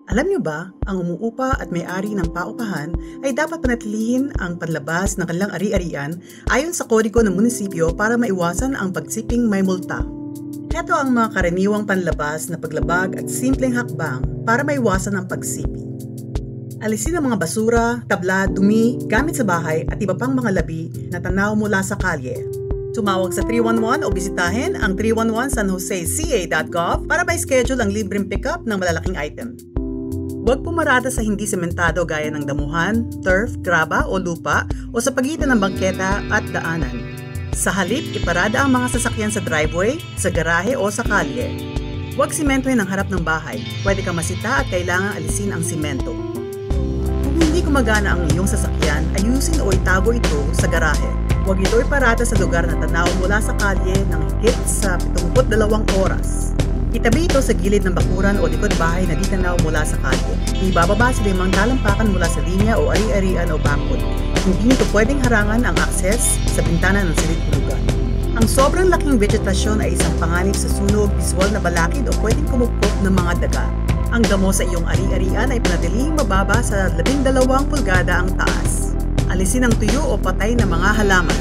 Alam niyo ba, ang umuupa at may-ari ng paupahan ay dapat panatilihin ang panlabas ng kanilang ari-arian ayon sa kodigo ng munisipyo para maiwasan ang pagsiping may multa. Ito ang mga karaniwang panlabas na paglabag at simpleng hakbang para maiwasan ang pagsipi. Alisin ang mga basura, tabla, dumi, gamit sa bahay at iba pang mga labi na tanaw mula sa kalye. Tumawag sa 311 o bisitahin ang 311sanjoseca.gov para ma-schedule ang libreng pickup ng malalaking item. Huwag pumarada sa hindi sementado gaya ng damuhan, turf, graba o lupa o sa pagitan ng bangketa at daanan. Sa halip, iparada ang mga sasakyan sa driveway, sa garahe o sa kalye. Huwag simentohin ang harap ng bahay. Pwede kang masita at kailangang alisin ang simento. Kung hindi gumagana ang iyong sasakyan, ayusin o itago ito sa garahe. Huwag ito iparada sa lugar na tanaw mula sa kalye ng higit sa 72 oras. Itabi ito sa gilid ng bakuran o likod bahay na di tanaw mula sa kalye. Ibababa sa limang talampakan mula sa linya o ari-arian o bakod. Hindi nito pwedeng harangan ang akses sa bintana ng silid-hulugan. Ang sobrang laking vegetasyon ay isang panganib sa sunog, visual na balakid o pwedeng kumupkop ng mga daga. Ang damo sa iyong ari-arian ay panatiling mababa sa 12 pulgada ang taas. Alisin ang tuyo o patay na mga halaman.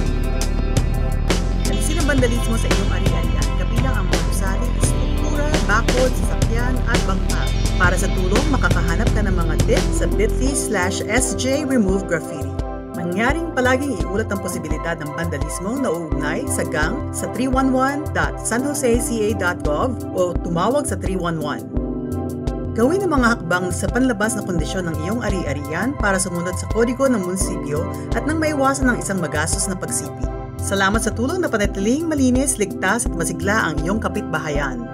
Alisin ang vandalismo sa iyong ari-arian, kabilang ang mga gusali, struktura, bakod, sasakyan at bangka. Para sa tulong, makakahanap ka ng mga tips sa bit.ly/sjremovegraffiti. Mangyaring palaging iulat ang posibilidad ng vandalismo na uugnay sa gang sa 311.sanjoseca.gov o tumawag sa 311. Gawin ang mga hakbang sa panlabas na kondisyon ng iyong ari-arian para sumunod sa kodigo ng munisipyo at nang maiwasan ang isang magastos na pagsipi. Salamat sa tulong na panatiling malinis, ligtas at masigla ang iyong kapitbahayan.